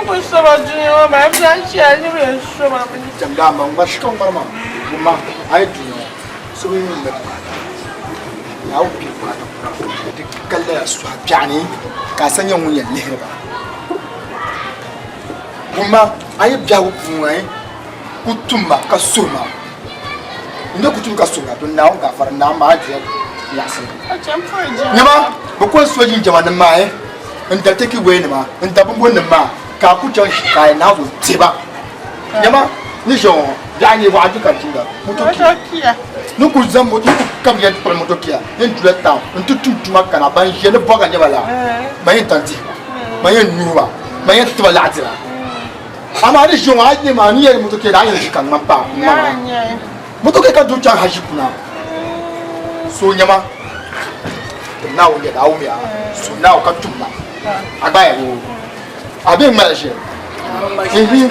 was so much, my friend, she had never so much. Jangama, much stronger, Mama. I do know. So we remember. Now people the colors to Johnny, Cassandra, we live. Mama, I have Jawu, Kutumba, Kasuma. No Kutum Kasuma, but now got for now, my dear. Yes, Yama, because swaging Jamana Mai, and they'll take away the ma, and double win the ma, Kakucha, I now with Tiba. Yama, Nijon, Danny Wajika, Mutokia. No good Zambo come yet from Mutokia, then Dread Town, and to Makana, by Yellow Boga Nevala, my Tanti, my Nuva, my Tualatila. I'm not sure I am near Mutokia, I can Mapa. Mutoka do Hashipuna. So Yama, now we get Aumia, so now come to me. I buy a I've been manager. I'm making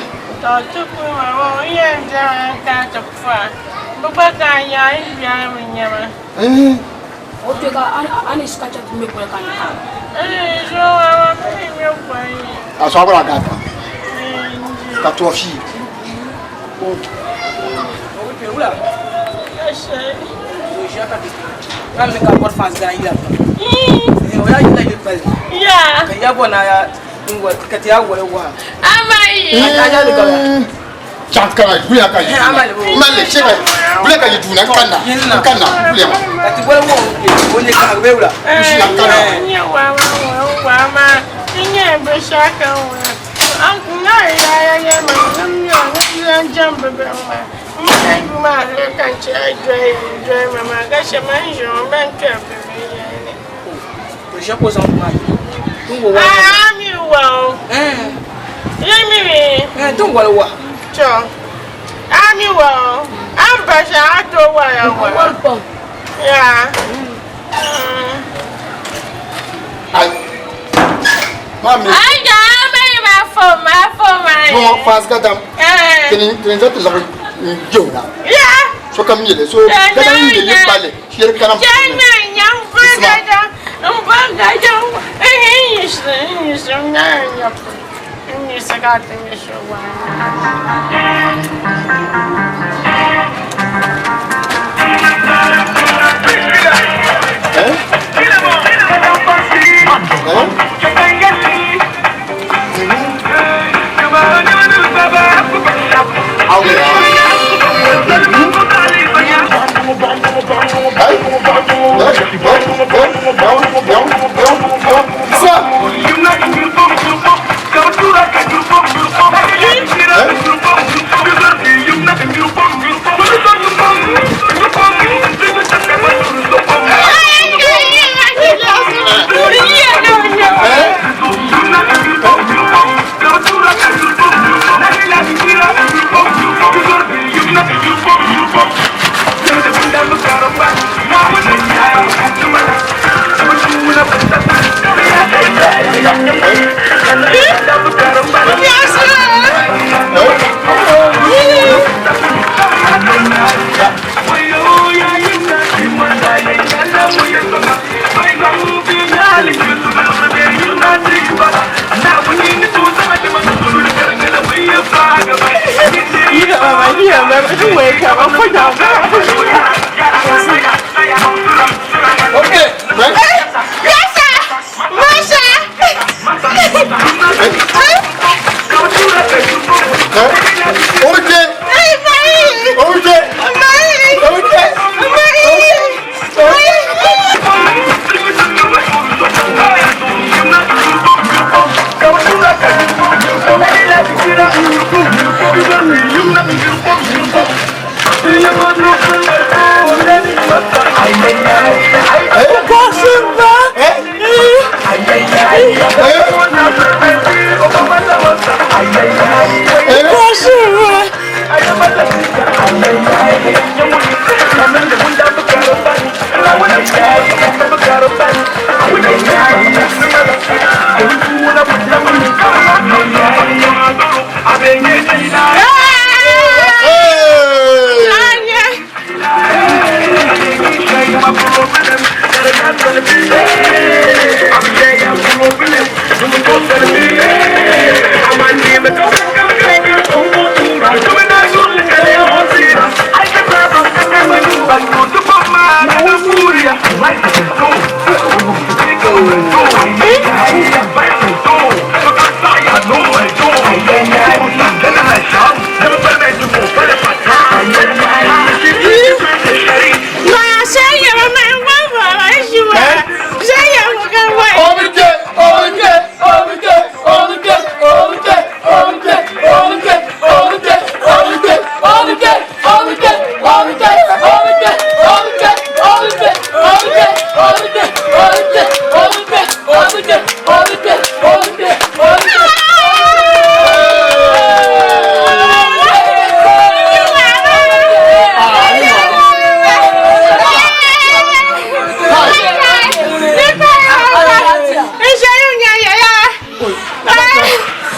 a fast guy. Yeah, so come here, so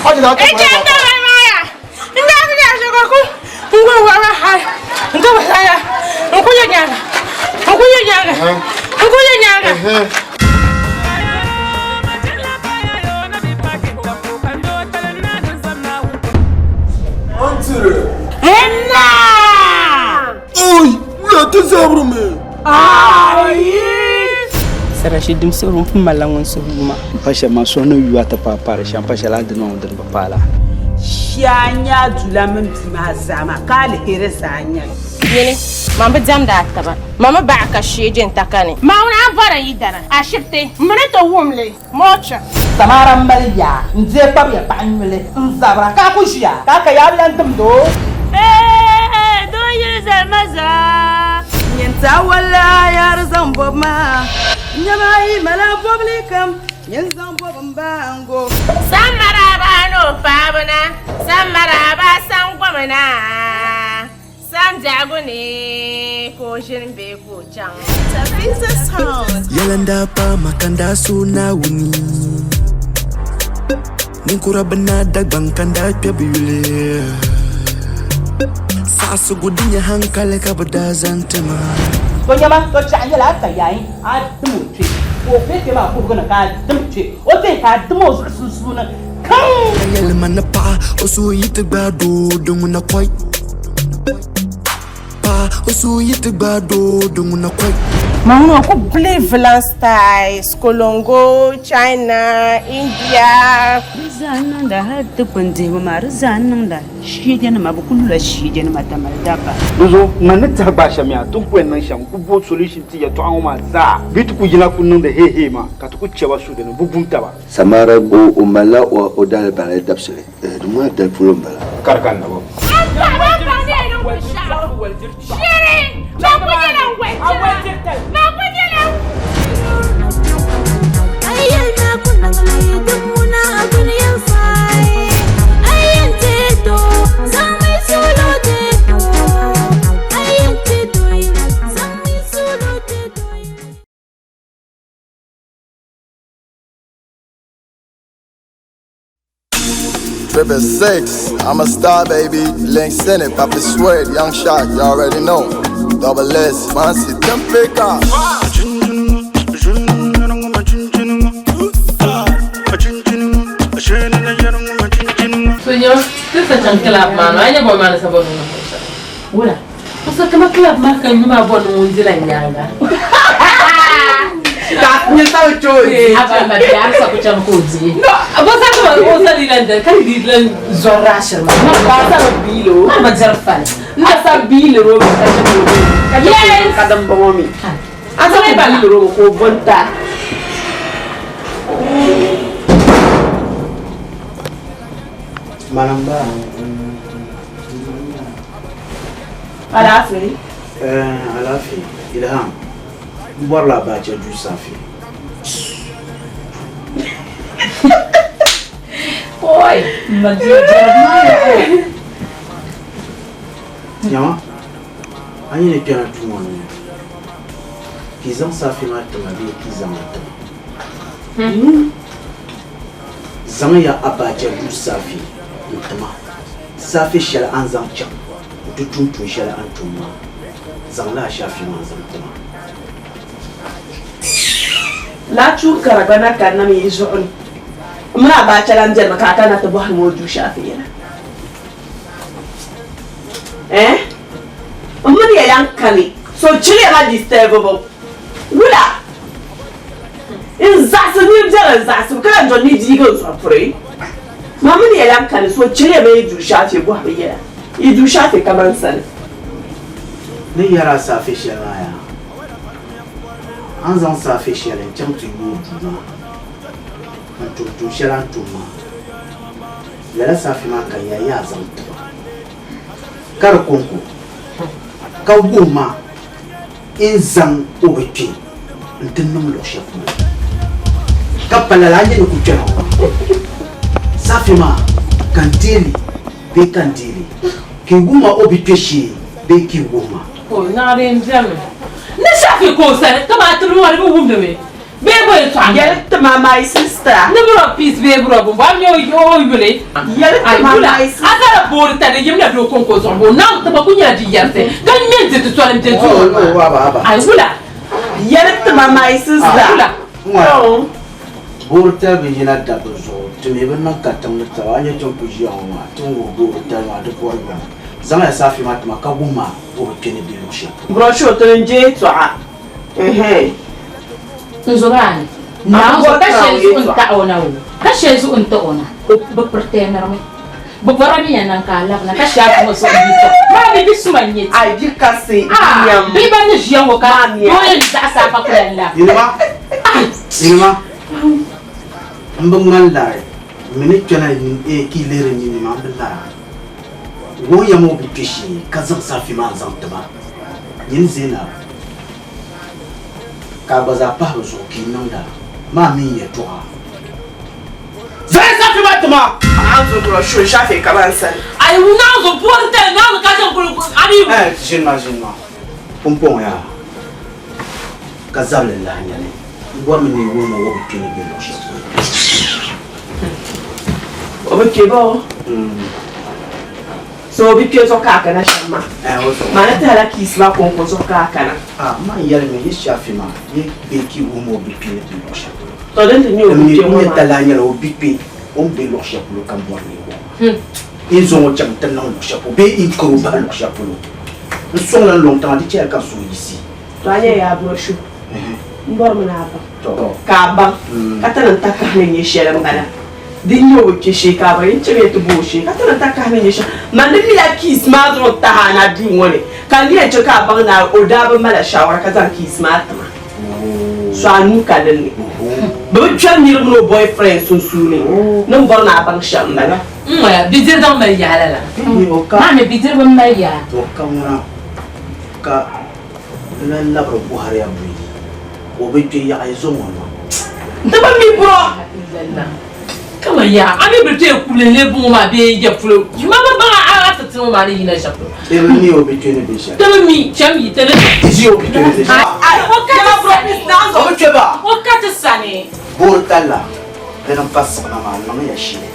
Aja dah. Eh, jangan Maya. Enggak suka aku. Tunggu apa hal? Engkau saya. Aku jangan. Aku jangan. Aku jangan. Oi, udah tersabur me. Sarashi dim surum malangon suruma. Pasha masono yuata papa pasha la dino ndin bapala. Shanya dulamin bima zama kal hirsanya. Yene, mama jam da taba. Mama ba ka shejin takane. Mauna bara yidana. Ashipte, mune to wumle. Mocha. Samara mbaliya, nze pabya panmele, nzabra ka kushia, ka kayablan tumdo. Do yirza maza. Nyenta wala yar zamboma. Nyamai mala publicam, nyenzam bombango. Samara ba no pabana. Samara ba sangwamana. Sam jagone ko shin be ko chan. Tafisa sound. Yalanda pa makanda suna wuni. Ninkura bana dagbang kanda pebule. Sasu gudinya hankale kabada zantema. To nyama to chanya la ta yayi a dumutre. O pete ma ko gona ka dumutre. O te ka dumo susuna. Kan Yal manapa osu yitgbado dunguna kwai. Pa osu yitgbado dunguna kwai. Mauna ko Cleveland style, Skolongo, China, India. Zanan da har dubban jema mar zanan da shi jana ma bukulu la shi jana ma tamal daba. Dozo manita basha mi atun ku nan sham ku bo solution ti ya to an ma za bitu ku jina kunun da hehe ma ka to ku cewa su da bubunta ba. Samara go umala wa odal bala dabsele. Duma da fulon bala. Karkan da ba. Triple six, I'm a star, baby. Links in it, Papa Sweat, Young Shot, you already know. Double S, fancy, them pick up. So yo, this is a club man. I never man sabon no. Wala. Usa kama club man kan nyuma bonu unzila nyanga. ka ni sa choice. Aba mabia sa kucha mkuzi. No, bosa kama bosa dilanda kan dilan zorra shirma. Ma ba sa bilo. Ma jarfan. Na sa bilo ro ka chimo. Yes. Kadam bomi. Asa ne ba bilo ro ko bonta. Manamba. Alafi. Alafi. Ilham. Boire la batte du safi. Oi, ma jarma. Nyama. Ani ne piano tout monde. Kizan safi ma tomabi kizan ma. Zama ya abacha du safi. Tama. Safi shal anzam cham. Tutun tu shal antuma. Zangla shafi ma zantama. La chu karabana kana mi izon. Muna ba chalan jar makaka na to bahal mo du shafi yana. Mun ya yankali. So chile ha disturbable. Wula. In zasu ni jara zasu kana don ni digo so pray. Mamun ya yankali so chile mai du shafi bo ha yana. I du shafi kaman san. Ni yara safi shalaya. Anzan safi shalaya cham tu yi duma. Tu shalan tuma. Yara safi ma kan ya zan tuba. Kar konko. Ka goma in zan obepi. Ntinum lo shafu. Ka palala ni ku jana. Safi ma kantili be kantili. Ki goma obepi shi be ki goma. Oh, na rin jam. Na shafi ko san, kama turu wani bubum da me. Be boy to. Ya ta mama isis sister. Never peace, baby, Rob. Why you really? I board that you never do concourse on board. Now the Babuya Diate. Don't mean to tell him to do. I will. Yet to my sister. Well, Borta Vigina double so to even not cut on the Tawanya to Pujion, to Borta to Borga. Zama Safi Makabuma or Kennedy Lucia. Brochure to J to hey. Zoran. Now what that is unta ona. Kashes unta ona. But pretend me. But what I mean and Kala, Nakasha was so little. Maybe this man yet. I did say, Biban is young or can you? That's a Mbungman lie. Minute a killer in Mambala. William will be fishy, Kazan Safiman Zantaba. Yinzina Kabaza Paros or Kinanda. Mammy, a draw. Zafatima! I'm going to show Shafi Kalansan. I will now support them now the Kazan. Eh, Jima. Pumpoya Kazal Lanyani. Woman in woman will be killing the Overkibo. So because of Kakana Shama. Manatala Kisma Concourse of Kakana. Ah, my yelling is Shafima. Ye Becky woman will be killing the ocean. So then the new Talanya or Big on the Loshap look and one. In so much of the non-shop, be in Kuruba Shapulo. The song a long time the chair can so easy. Tanya brochure. Bormanapa. Kaba. Catalanta Kahani Sherangana. Didn't you with Kishika, into to bullshit? Catalanta Kahani. Mandamila Kiss Mother of Tahana didn't want it. Can you check out Bana or Dabba Mala shower Kazan Kiss Matama? So I knew Cadden. But you need no boyfriend so soon. No one up on Shambala. Bitter down my yala. I'm a bitter one my yard. Come on. Love of Buharia breed. Obey eyes on one. Never me, bro. Come on, yeah. I'm able to take cool and live on my baby. You remember I have to tell my in a shop. Even me between the bishop. Tell me, Chammy, tell it. Is you between the bishop? What cat is sunny? Bortala. Then I'm passing on my shit.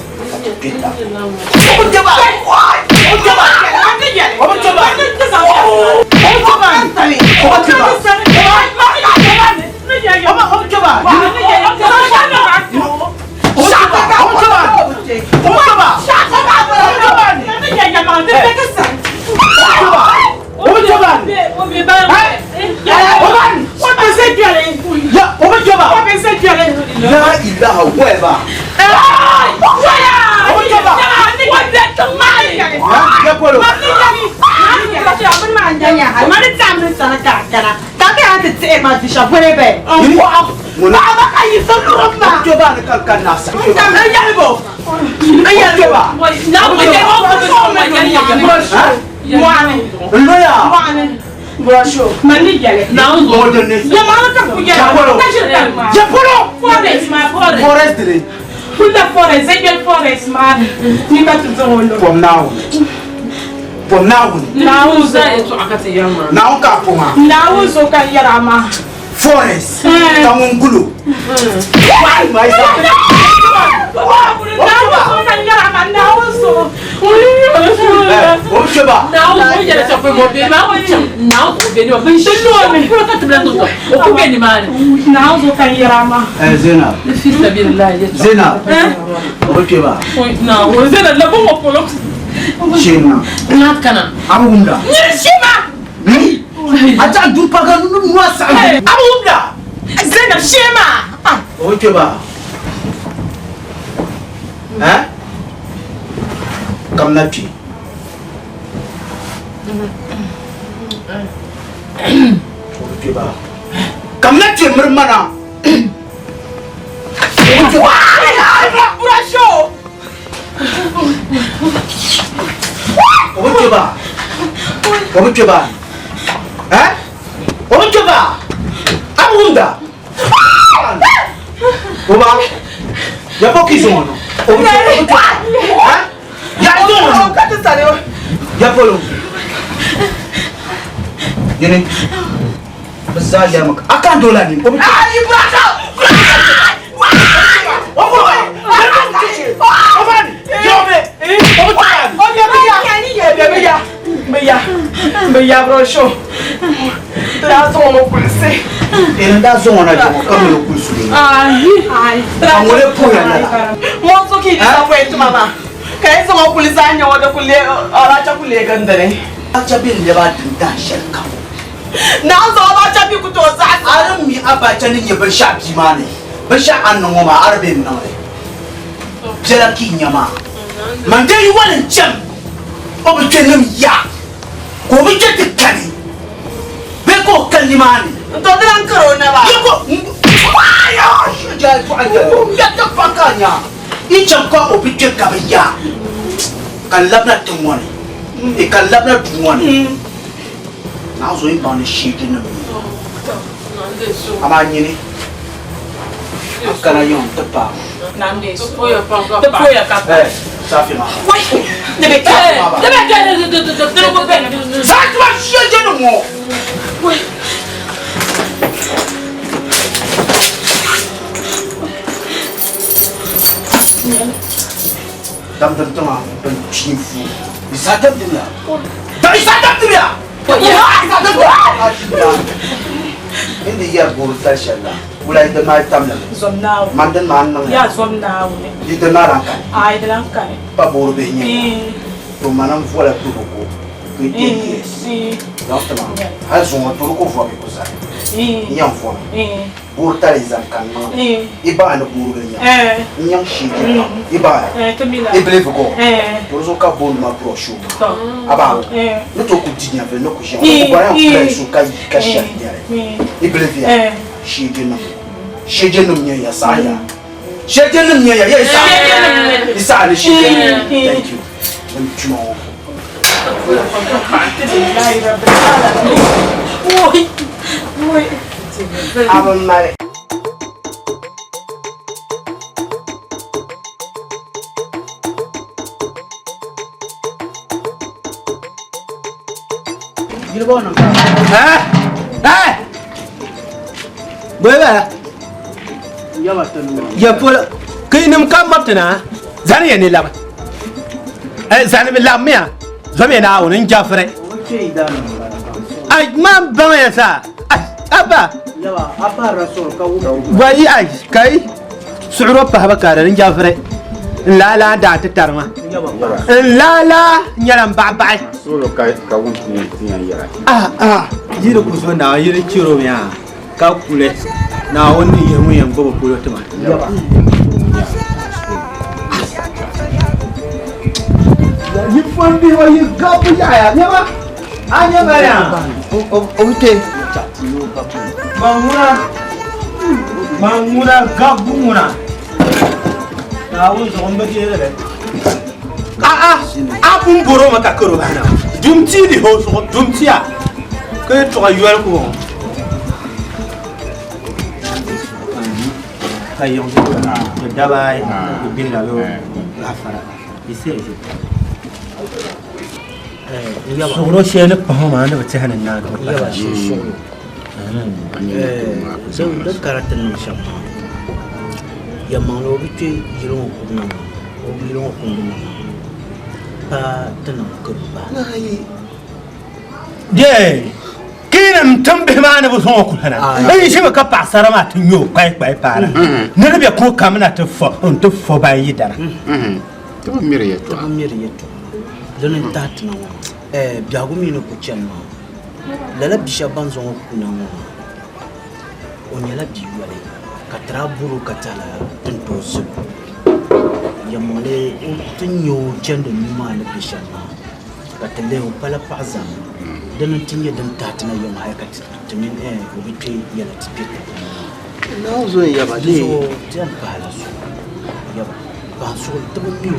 From now, Forest, Tamungulu. Why, my son? Aja dupa kan nuasa. Abunda. Zena shema. Oke ba. Kamnati. Oke ba. Kamnati mermana. Oke ba. Pura show. Oke ba. Oke ba. Oba! Abunda! Oba! Ya pochi sono? Ya sono! Ya polo! Gini? Besar dia mak. Akan dolan ni. Now so about chapi kuto za. Aran mi abacha ni ye bersha bi mane. Bersha anno ma arbe no. Jela ki nyama. Man dai wannan jam. O bi kenem ya. Ko bi ke tikani. Be ko kalimani. To dan karo na ba. Yoko. Ayo, ja to anja. Ya ta fakanya. I jam ko o bi ke ka ya. Kan labna tumwani. E kan labna tumwani. Now so in bond shit in the Amani Akanayon, the power. Nande, spoil your punk. The poor cap. Safima. Wait, the in the year, Bull Tashala, will I deny Tamla? Some now. Mandan man, Yes, some now. you do not I don't care. Pabo being to Manam for a Turuko. We did yes. Doctor, has one to look for because young for me. Burtalism can Iba and the Burgan, young sheep, Iba, Iblivico, Rosoka Bone Macro about Little Coutinho, no cushion, so Cassia, Iblivia, she didn't near Yasaya. She didn't near Yasaya. Decided she didn't. Thank you. I'm married. You want to ya pol kinum kam matna zan ya ni lab zan bi lab miya zame na wonin jafre ai man ban ya sa aba yawa aba rasul ka wai ai kai su'uro pa haba karan jafre la la da ta tarma la la nyaram ba ba solo kai ka won tinya yara yiri ku so na yiri kiro miya ka kule na woni yemu yambo ko tuma yawa yifandi wa yigabu ya nyama anya baya ote manguna gabu muna na won so on baki yele abun boro maka koro bana dumti di ho so dumti ya ko to ayual ko kayon ko da bai bin la lo afara ise soro shele pahama na bace hanan na ga yawa shi so da karatun nan shan yamma lo bice jiron ku nan o jiron ku nan pa tanan ku ba je kinam tambe ma na bu son ku hana ai shi ka pasara ma tun yo kai para ne be ko kamna ta fo ba yi dara to mire yeto donin tatna biagu mi no ku chenno lala bisha banzo ku nan onyala biwale katra buru katala tunto su yamole tunyo chendo nima na bisha katale pala paza donin tinye dan tatna yom hayakat tumin obite yana tipita na zo yaba so tan pala su yaba baso dabo mi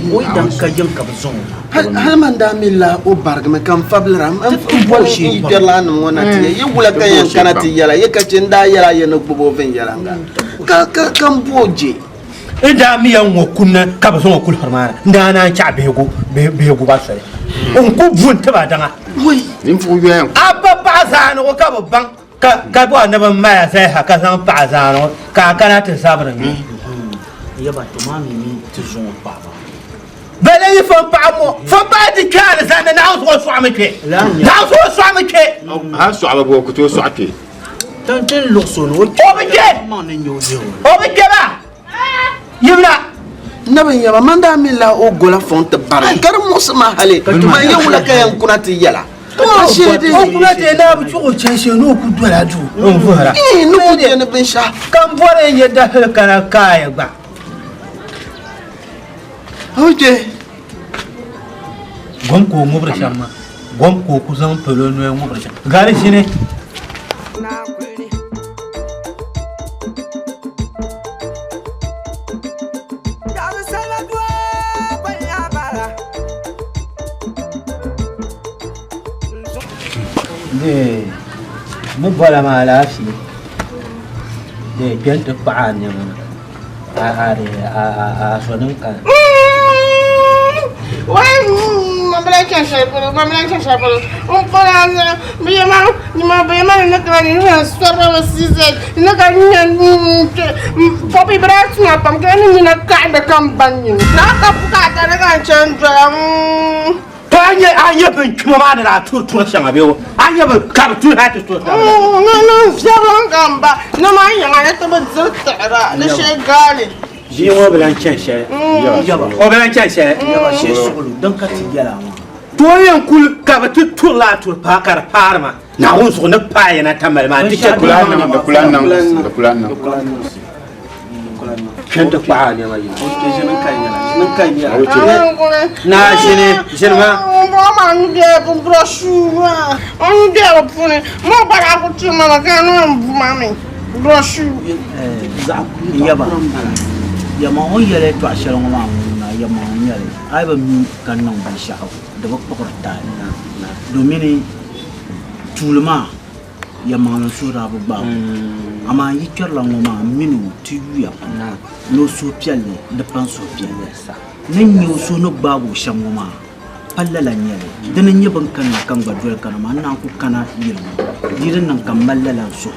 o dan ka yanka bazon hal man da milla o bargme kam fablaram am bo shi perlan wona ti ye wula kan yan kanati yala ye ka cinda yala ye no bobo ven yala nga ka kam boje ida mi yan wokunna ka bazon okul harmana ndana cha bego ba sai on ku bun ta ba danga wai nim fu yen abba bazan ko ka babban ka bo annaban maya sai haka san bazan ka kana ta sabran Ya ba to mami ni ti zon baba. Bele yi fo pa mo. Fo pa di kale sa na so so ameke. Na so ameke. Ha so aba bo ku to so ake. Tan lo so no. Obije. Ma ne nyoje. Obije ba. Yimna. Nabi yaba manda min la o gola fonte bar gar musma hale tuma yewula kayan kunati yala o kunati na bu ko chense no ku dola du on fara no ku je ne bin sha kan bore ye da kana kaya ba oje gon ko mo bra shamma gon ko ku zan pelo no mo bra shamma gare shine mo bala ma la fi de gente pa ne a so nan kan wai mamla kan shapalo on kola mi ma ne kan ni na sorba wasise ni kan ni popi brat na pam kan ni na ka da kan banyi na ka puka ta da kan chandra anye ben kuma ma da tur shanga bewo anye ben ka tur ha tur no jalan gamba no ma yanga ne to zutara ne shegale ji mo belan chenche Yaba. o belan chenche Yaba she sulu dan ka ti yala ma. to yan kul ka ba tur la tur pa kar parma na won so na pa yana tamal ma tike Kulan nan. gente pa ne ma yi O ke je nan kai yala. na jene ma ma nde bu brochure on de o pone mo bara ko ti ma ga no mami brochure Yaba. Yama on yale to ashara ma na yama on yale. Ai ba mi kan nan ban sha da ba ta na domin tulma yama na sura bu ba. Ama yi kyarla ngoma minu tiya na no so pialle da pan so pialle sa. Nan yo so no babu shan ngoma. Pallala nyale. Danan yaban kan kan gadwal kan ma na ku kana yirma. Yirin nan kan mallala so.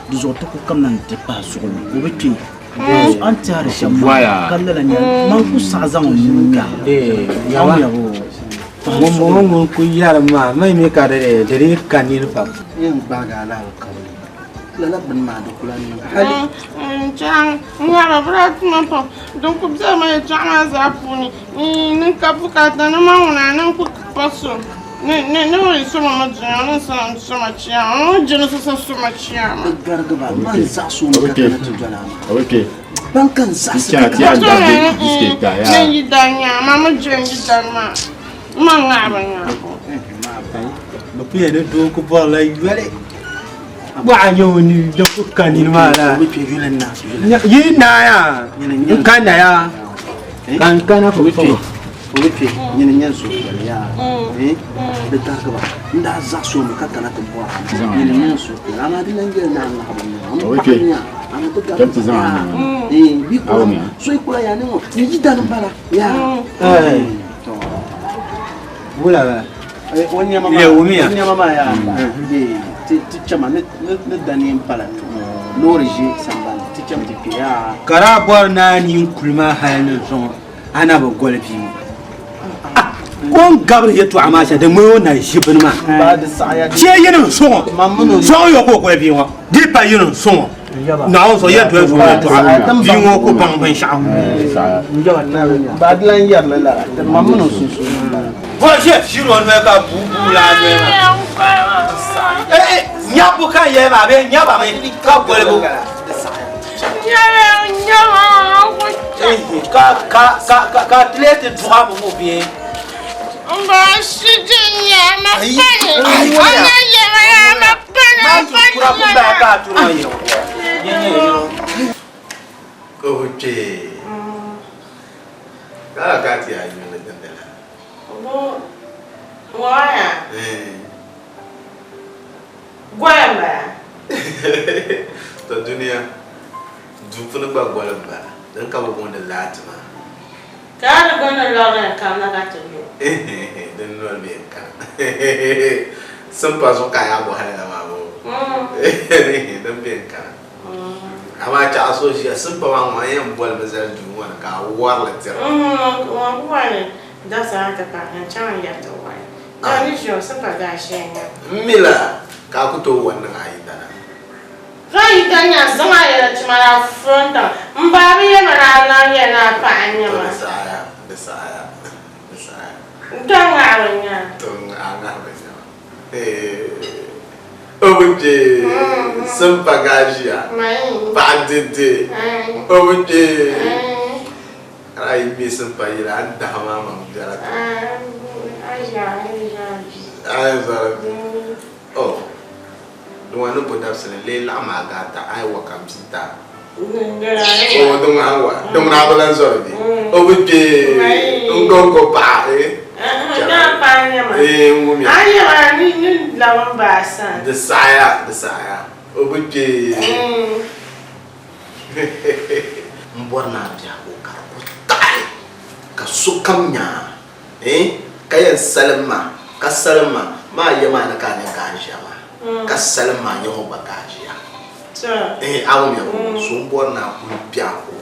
Dizo to ku kam nan te pa so. O beti an tare shan kallala nyale. Man ku sa zan nya. yawa mo ku yara ma mai me ka da dare kan ni fa Yin ba ga ala ka. Lala ban ma da kulan nan. hali chang ngara brat ma po donc ku za ma chama za puni ni ka puka ta na ma una na ku paso ne o so ma jina na sa so ma chia o jina so ma chia Garga ba man za su ma ka na tujala ma. Okay. Ban kan za su Tiens, tiens, garde disque ne ya. yi danya mama jengi dama ma ngara nya ba ku yana do ku ba la yale ba nyo ni da ku kan ni ma la Bi pe yulan na. yi na ya kan na ya kan kana ko ko Obipe nyine nyanso ya da garga ba nda za su ma ka na tumbo nyine nyanso ama dinange na na ha. Okay. Kemti zama. Bi ko so ikula ya nemo ni jidana bala ya. wala ba Wanya mama. Wanya mama ya. Ti chama ne dani pala. Lorije sambal ti chama ti pia. kara bor na ni kulma halin son ana ba golfi kon gabar ya to amasha da mu na shibin ma Ba da saya. ce yin son Mamuno. so yo ko golfi wa di pa yin son na on so ya to so to bi wo ko ban ban sha Ba dilan yar la. Mamuno susu. bo she shiro no ka bu la ne nya bu kan ye ba be nya ba me ka golbo ka tlete droit mo bien ba shi jinya ma pani ana ye ma pani kura ku ba ka tu no yo Coche. Cara gati ayi ne dandela. waya gwamba To duniya du funu ba gwalamba dan ka bo da latima. ka da gona lora ka na ka to Dan no be kan. Sun pa so kaya bo hala ma bo. Dan be kan. ama cha so shi sun fa ma yan bol bazar duwa ka wala tira wani da sa ta ka an can ya ta wai da ni shi sun fa ga shi ne mila ka ku to wannan ayi dana zai danya zama ya ci mara fronta mbabi ya mara na ya na pa anya ma da saya dan aranya tun angaranya obuje sun fa gajiya ba dede obuje ai bi sun fa ira an da ma ma jara ai oh wani budar sene lela magata ai wa kamsita o dum awa dum na balan zordi o buje ngongo pa ja pa nya ma ngumi ai wa ni lawan basa the saya o buje mborna bia ko ka ko tai ka sukamnya kayan salma ka salma ma yama na ka ne ka shama kasalma nyo bagaji ya awu mi so mbo na ku pia ko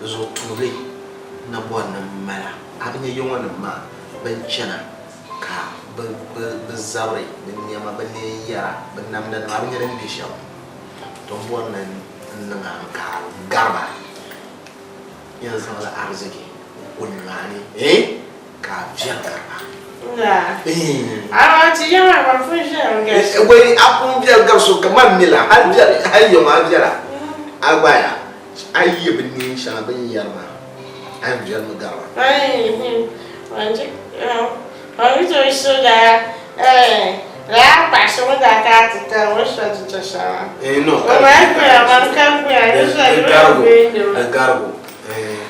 zo tule na bo na mala abin yon na ma ban chana ka ba zaure min yama ban ne yara ban nam da abin yaran bisha to mbo na nga ka garba yanzu wala arziki kullani ka fiya garba nah, I want to hear my function. When I put your so come on, Mila, I'll tell you, my dear. I buy I hear the name Shabby Yama. I'm General Gala. I want to show that. La passion that got to tell us what to say. No, I can't be a garbo.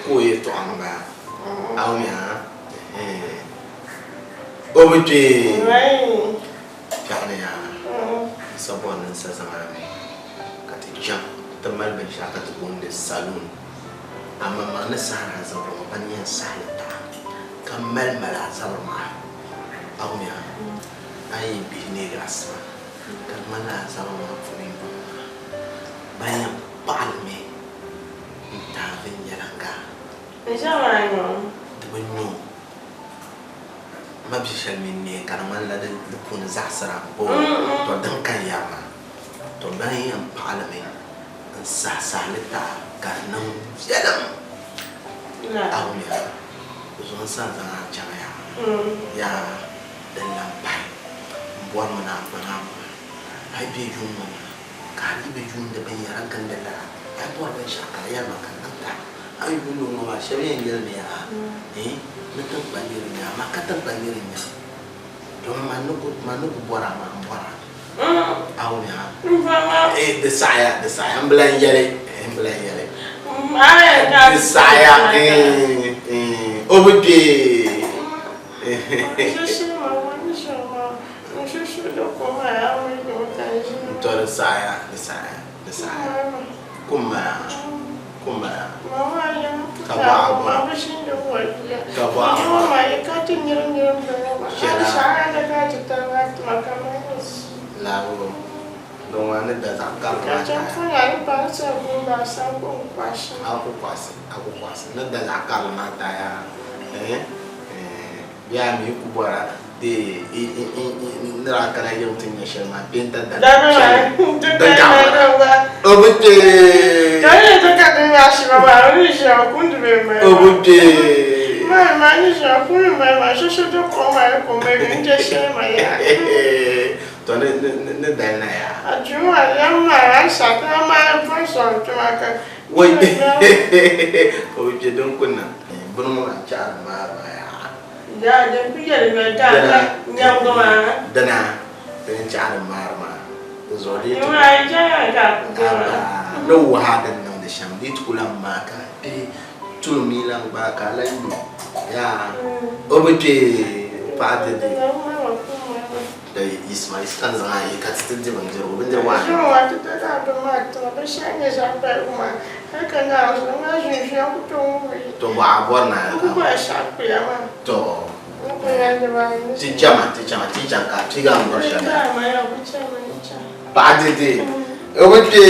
Who is to Amba? Aumia. Obuje chane ya sabon sa SAMARA katijam tamal ben shaka tubunde salon amma mana sara zabo banyan salita kamal mala zarma awmiya ay bi ne grasma kamala zarma furin bayan palme ta ben yalanga SAMARA no dubunyo ma bishal minne karaman la da kun zasara ko to dan kan yama to bayan parliament an sasalita kanan yadam awmiya zo san zan jaya ya dan lampai buwan mana bana ai be yun ka ni be yun da ban yaran kan da la ai buwan ban shaka ya makan ta ai yun no ma shabe yin ne ya Nutuk bandirinya, maka bandirinya. Dong manuku bora mambora. Awnya. The saya belanja le. The saya obje. The saya. Kuma. Kawa. Lalu dengan ada zakar aku kuasa nada zakar mata ya biar mi kubara di neraka lagi untuk nyesel pinta dan obje jadi itu kan masih bawa ini siapa pun dibeli obje Mama ni siapa pun mama sesuatu komen jadi maya tuh ne dana ya cuma yang mana satu nama person cuma kan woi obje dong kuna belum lancar marah ya dan pikir mereka yang doang dana dengan cara marah zoli itu aja kan no wahadan nan da shamdi tukulan maka tulmilan baka layu ya obje fadde da Ismail kan zama yi ka tsitin jiban jiro bin jirwa shi wata ta da ba ma to ba shi ne zaɓa kuma haka na so na shi ya fito wuri to ba abuwar na ku ba shafi ya ma to ku ya da ba ni ti jama ti janka ti ga mu shi da ma ya wuce ma ni ba dede Obuke.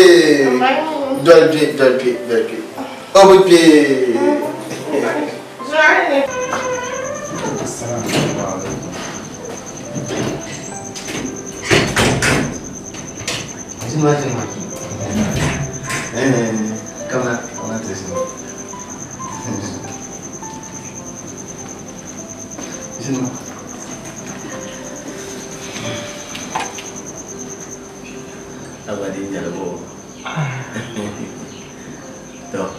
Dolpe. Obuke. Come on, Abadi jalabo. To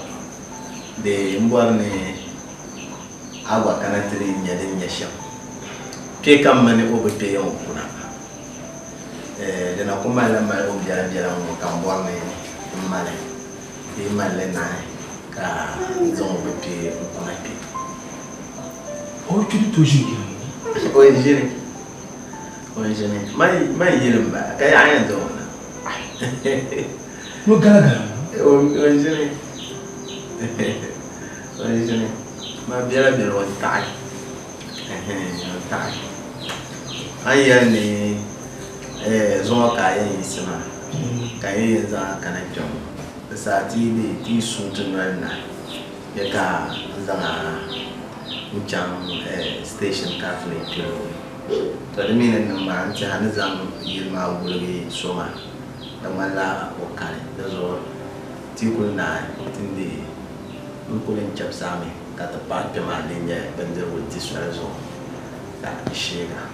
de mborne agwa kanatri nyadin nyasham. Ke kam mane obote yon kuna. De na kuma la mal o jara mo kam borne male. Di male na ka zon obote kuna ke. O tu di toji. O jene. Mai yiramba ka ya ayan do. No gala. Origine. Ma biara on tag. Tag. Aya ni zo ka yin isima. Ka yin za kana jom. Sa ti ni ti suntun na. Ya ka zanga mucham station catholic. To the meaning na ma anti hanzam yilma wulgi soma. Mala wakale dazo tikul na tindi mkulen chapsami kata parte malinya bende wuti swazo ta shega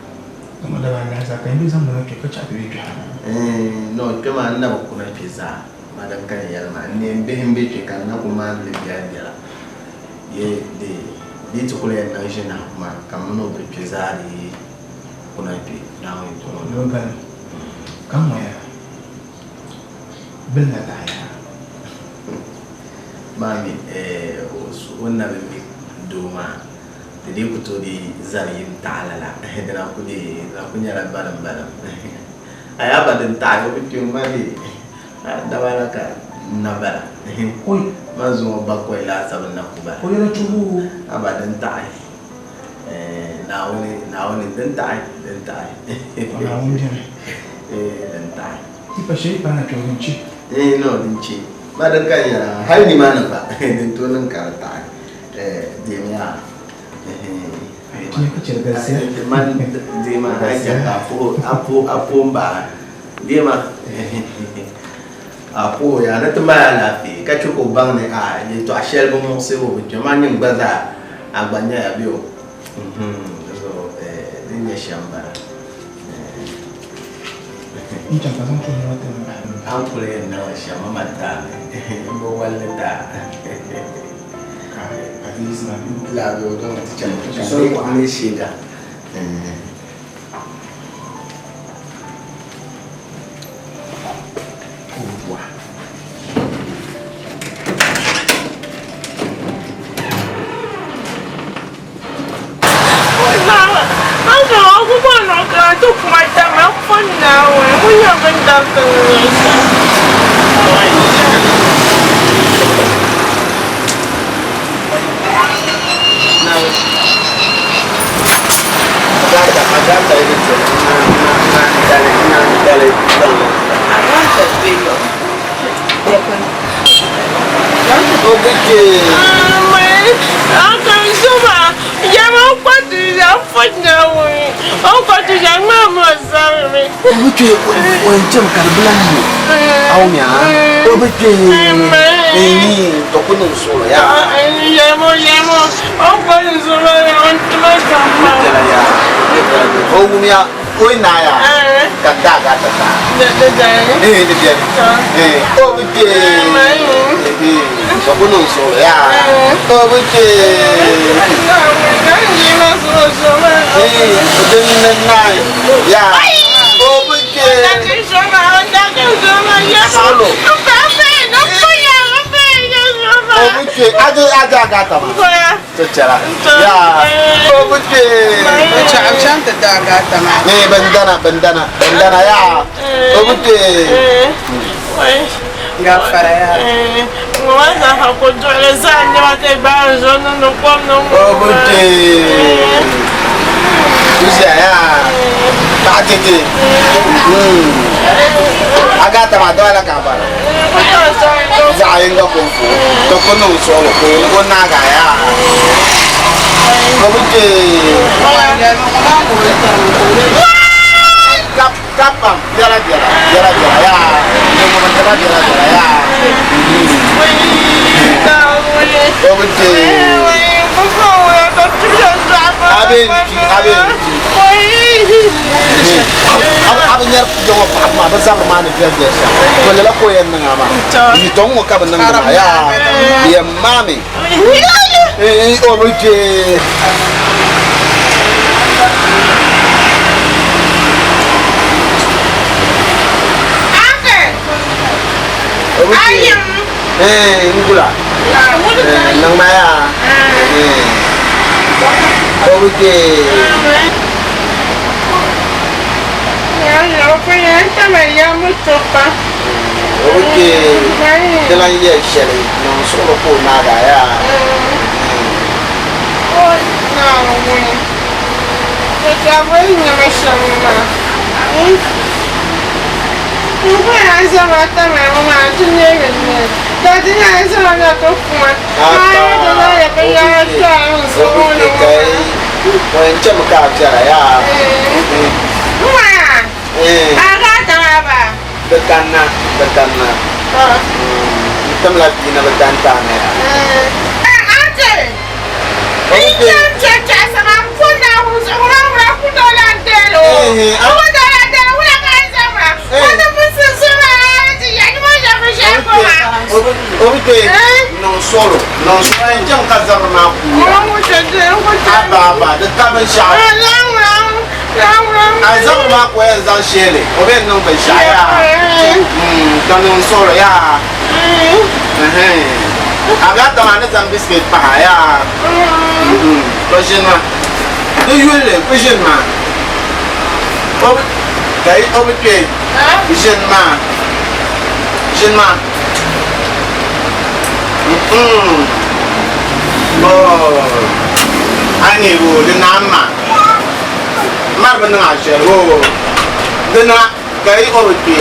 Kama da wanga za ka indi zamna ke ka chatu wi no kama na kuna pizza madan kan yalma ne mbe ke kan na kuma le biya ye de tukule na jina kuma kama no be pizza di kuna pi na no kan kama ya Bella daya. Mami, wannan bimbi doma da dai fito da zariyin ta'alala da na kudi na kunyar balan. A ya badin ta'ala bikin mami da baraka na bara. Oi, mazu bakwai la sabon na kuba. Oi na chubu. A badin ta'ala. Na wani din ta'ala. Na wani jami. Din ta'ala. Ipa shi pa na kyau ci. No dinci madan kan ya har ni ma nan ba din to nan karata de ya Ki ka ce gaskiya man de ma aja apo ba de ma apo ya na tuma la fi ka ci ko bang ne a ni to a shel bo mo se wo je ma ni gbaza agbanya ya bi o so din ya shamba ni ta ka san to ni wata ba an kula yin nawa shama mata bo wallata ka hadis na la do don ta can so ko an shiga Jam karblan au mia o bete ni to kuno solo ya yemo o ko solo ya on tuma kama ya o mia o na ya kata de o bete to kuno solo ya o bete ya Solo. Aja gata. Cecera. Ya. Oh betul. Macam tak gata mah. Ni bendana ya. Oh betul. Gafara ya. Mwana hakujua sana wake bazo no kwa no. Oh betul. Usia ya. Tak tete. Agata madola kabara. Zayenga konfu. Tokono usolo ko naga ya. Kobuke. Kapam, jala ya. Nemo mantara jala ya. Kobuke. Abin. Abin yar jawa ma ba zan ma ne fiye da shi. To lela ko yan nan ama. Ni to mo ka ban nan ya. Ya mami. Obuke. Ngula. Nang maya. Obuke. Obuke. Telan ye shele. Non solo ko naga ya. Obuke, non solo jam ka zarna ku. Aba, de taben sha. Azarma ko yan zan shele. Obe non be sha ya. Non solo ya. Agata ma ne zan biscuit pa ya. Prochainement. De yule, prochainement. Obuke. Prochainement. Oh, ani wo de nama. Mar ba na she wo. De na kai obuke.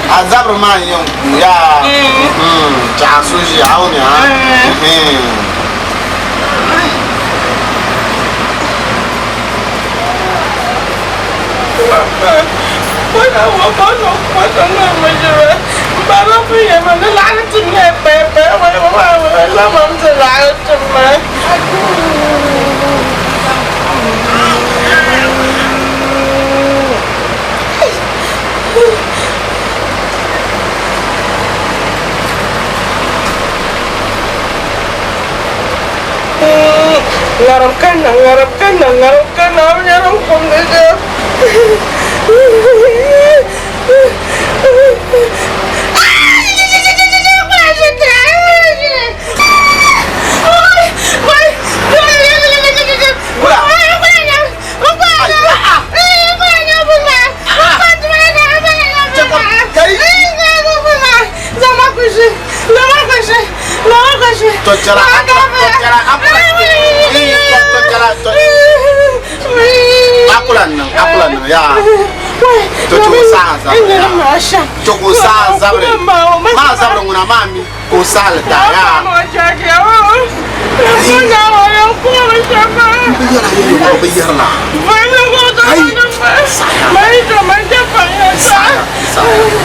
Azabro man yong ya. Jasuji awnya.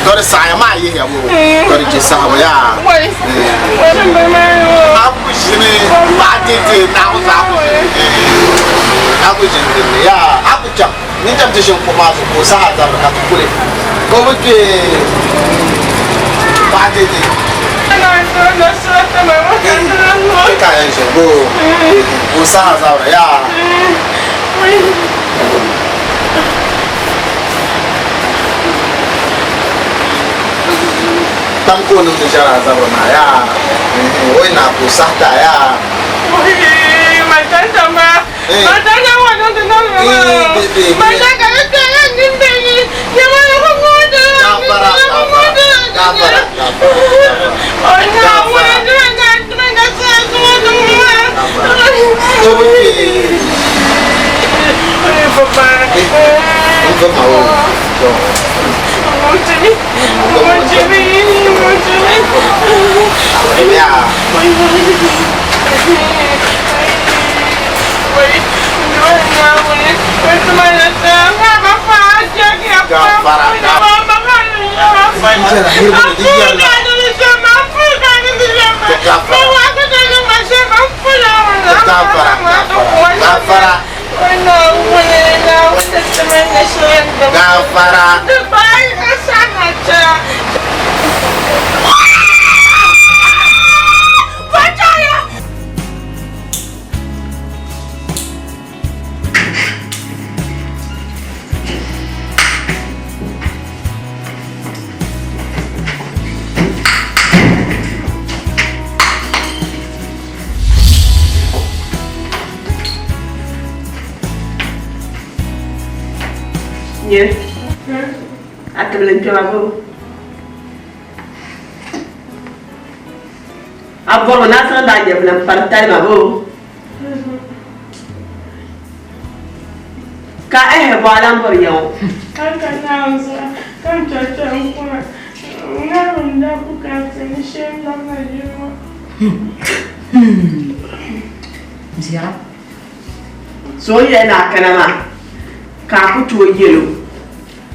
Tôi xài mai gì hả bố? Tôi chỉ sao mà ya? Aku sini mati di nahu nahu. Aku sini ya, aku cak. Ni jam tu sih masuk usaha dah berkat kulit. Kau mesti mati di. Kaya sih bu, usaha dah ya. Tangku nung sejarah sama ya, oi nak pusat ya. Macam sama, macam yang orang tu nak macam kalau saya ni, jangan aku muda. Kapara. Oh no, jangan saya semua. Papa. Untuk mau. Aku belum jawab aku. Apa nak senang dia belum partai mabu. Kau balam beriau. Kan kenal kan cakap aku. Nak benda bukan seni lama juga. Siapa? So ia nak kenapa? Kau tu yelu.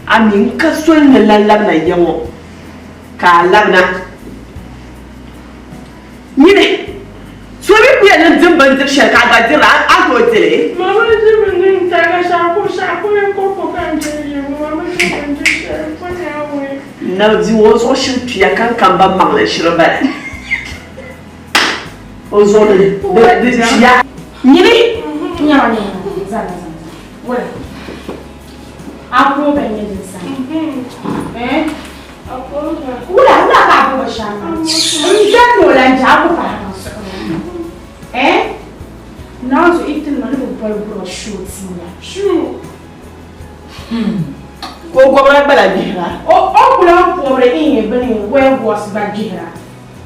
Amin kasul melalap na yango. Kalap na. Mire. Suami punya nanti bantu syarikat bantu lah. Aku jadi. Mama je bantu tak sapu yang kau pakai je. Mama je bantu syarikat yang awak. Nak jiwa so syarikat ya kan kamba mangle syarikat. Ozone. Dia. Mire. Nyawa ni. Zana. Boleh. Aku pengen desain. Aku dah. Udah apa bersama. Jangan dolan jauh pak. Now itu mana berburu shoot semua. Shoot. Kau berapa lagi lah? Oh pulang pobre ini benih web was bagilah.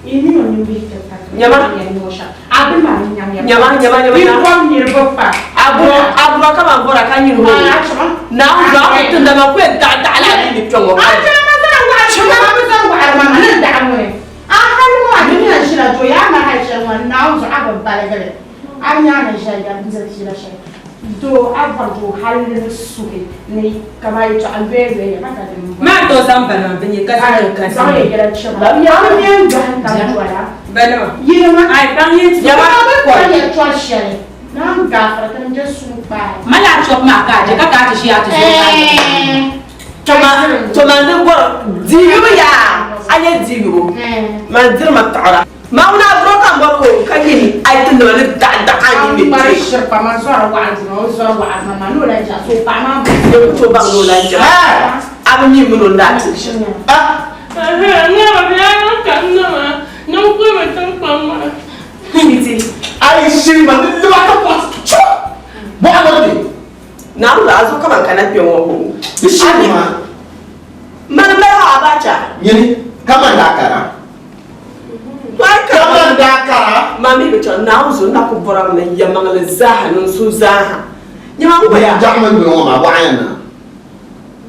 Ini orang yang kita Nyama? Abu mana nyama? Nyama. Ini berapa? Abu kamu berapa kan you? Now jauh itu nama kau tak lah ni cuma. Cuma mana dah kamu? Lu ada ni nasi lah tu ya, mana nasi mana? Now so apa balik kali? Anya nasi yang bisa nasi. Do apa tu hal ni suki ni kamai tu albe ya mana tu? Ma to sampai nak bini kasih kasih. Saya kira cuma. Yang ni jangan tahu lah. Benar. Ye ma. Ay bang ye. Ya ma. Kau ni cuaca ni. Nam gafar kan just sumpah. Mana cok mak aja kakak tu siapa tu Cuma ni gua jiu ya. Ayah jiu. Mandir matara. Mau nak brokan baru kan ini. Itu nama dak ani ni. Mari siapa masuk orang tu, masuk orang mana lu lagi sumpah ma. Coba lu lagi. Aku ni belum dah. Ni apa yang kan nama? Nama kau macam kamu. Siti. Ai sini mana tu apa pas? Buat apa ni? Nak lazu kamu kan nak pion. Sini mana? Mana dah abaca? Ini kamu dah kara. Kamu dah kara. Mami betul. Nauzu nak kuburan ni yang mangal zah nun suzah. Yang apa ya? Jangan belum apa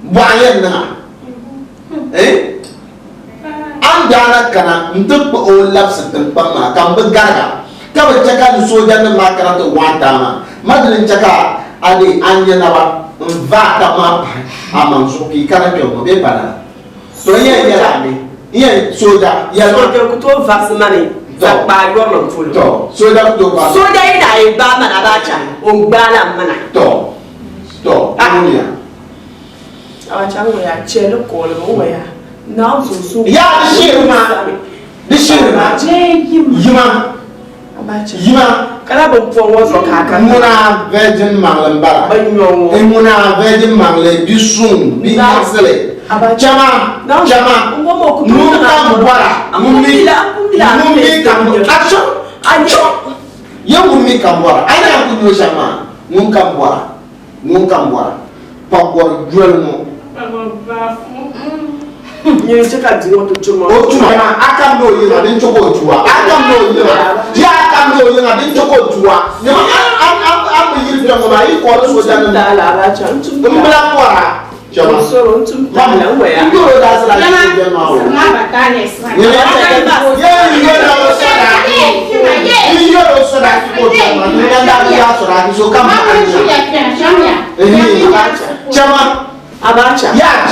buayan na. Anda nak kana untuk olap setempang ma kambe garga. Kaba chaka ni soja na makaranta wanta ma. Madalin chaka ade anya na ba vata ma amanso ki kana ke mo be bana. So ye ya mi. Ye soja ya So ke ku to vaccine mani. Za ba yo lo fulo. To soja ku to ba. Soja ina e ba mana ba cha. O gba na mana. To. Amulia. Abacha ngo ya chelo ko le mo ya. Na so. Ya shirma. Di shirma. Yima. Abacha. Yima. Kala bo po wo so kaka. Muna virgin manglembara. Banyo. Muna virgin mangle bisun bi nasele. Chama. Nunca mbara. Mummi kambara. Action. Yo mummi kambara. Ana kunyo chama. Nunca mbara. Pagor juelmo. Ni cheka di woto chuma. O chuma akamdo yina din choko chua. Akamdo yina. Ya akamdo yina din choko chua. Ni am yiri bi ngoma yi ko so dan da la la cha ntum. Mbla kwara. Chama. So ntum la we ya. Yo da sala ni bi ma o. Ma batane sa. Ye yo so da ko chama. Ni da ya so da so kama. Chama. Abacha. Yeah,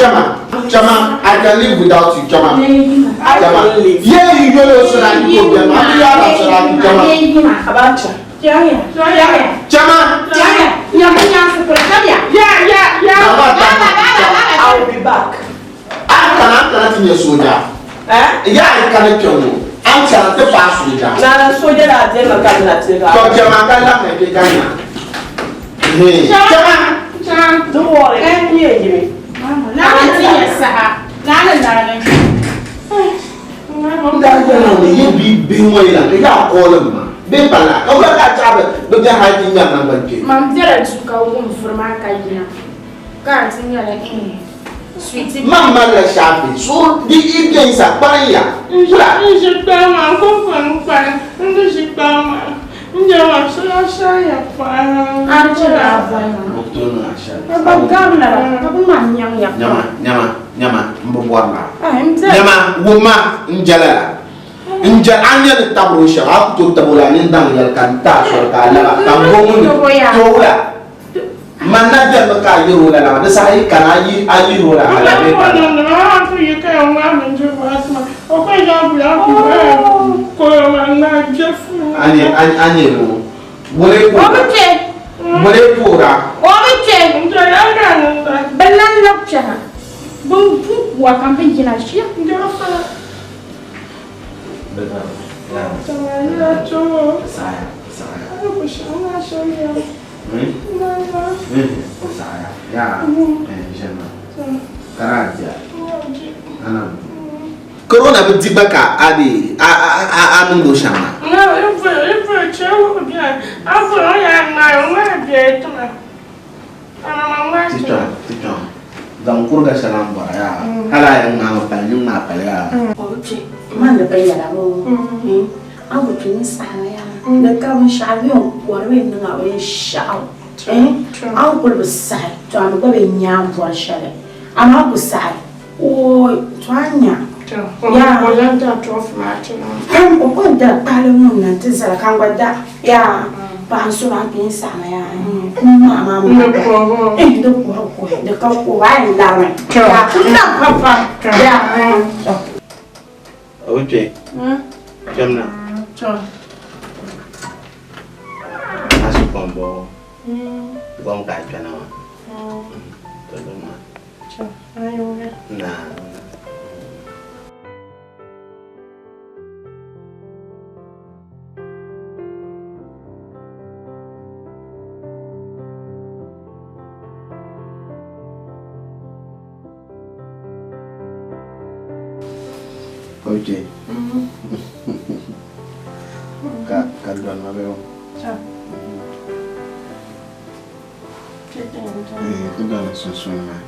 Chama, I can live without you, Chama. Chama. Yeah, you go so that you go. I'm not so that you Chama. Abacha. Chama. I'll be back. I cannot in your soldier. Yeah, I cannot kill you. I'm trying to pass with that. Na soldier da je makana tega. So Chama can la me ke Ghana. Hey, Chama. Don't worry. Yeah, Jimmy. You be being way like you are all of them. Be bala. Come back at Chabba, but they're hiding your number. Mam dera tuka won from Akayina. Can't sing like sweetie. Mamma la shafi. So the evenings are Paya. Je come and go for and she come. Njawa saya pa. Anjala pa. Betul Asha. Bagam na. Bagam manyang ya. Nyama mbobwarna. Mze. Nyama woma njala. Anya de tabro sha ak to tabula ni ndang yal kan ta so ka la tambong tola. Mana de ka yiro la na sai kana yi ayiro la ala be. Na ku yi ka ma mun je wasma. O ko ya bu ya ku. Ko na jefu. Anye no. Mole pura. Belan lapcha. Bung pu wa kampen kina shia ndio fa. Betul. Ya cho. Saya. Ko shana shia. Saya. Ya. Jema. Karaja. Anam. Corona be dibaka adi amundo shama. No, if chewo bia. Afu ya na bia tuma. Ana mama. Tito. Dan kurga salam bara ya. Hala yang ngam pa nyum na pa ya. Oke. Man da bayyana mu. Abu tuni sana ya. Da kam shabiyon warwe nga we shaw. An kulbu sai. To an go be nyam for shale. Ama ku sai. O twanya. Ya, olanda tof matina. Ko da pale mun nan tizara kan gwada. Ya, ba so na bin sana ya. Mama mu. Da ka ko wa inda me. Ya, na papa. Ya. Oke. Jamna. Cho. Asu kombo. Gom kai kana. Tolong. Cho. Ayo. Nah. Oke. Kak duluan apa ya? Itu udah susun lah.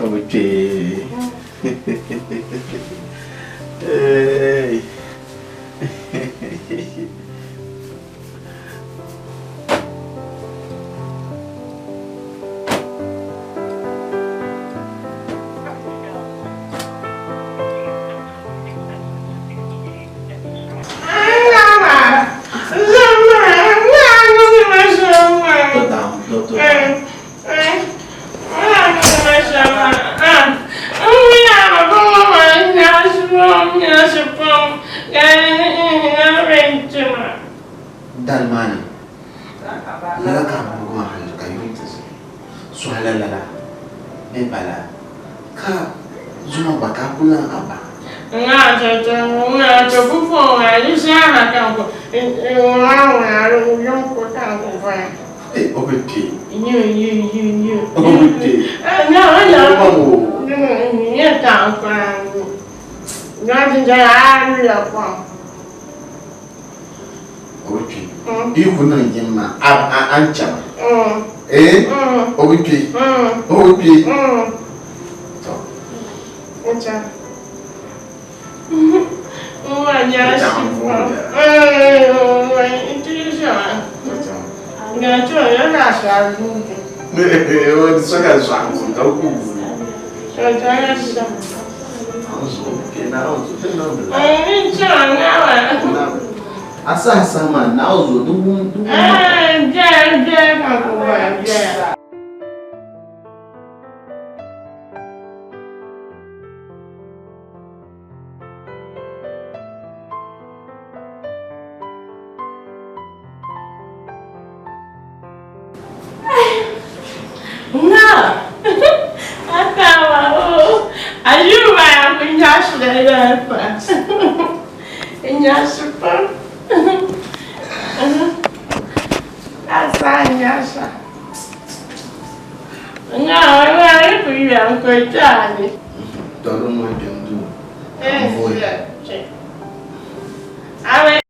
Oke. Lala. Nebala. Ka zuma baka pula apa? Nga bufu ali sana kanko. Yung ko kanko ba. Obeti. You. Obeti. No. You kanko. Nga jinjara ya kwa. Obeti. Iyo kuna njema anchama. Obeti. Obeti. So. Ocha. Asa sama nauzo du. I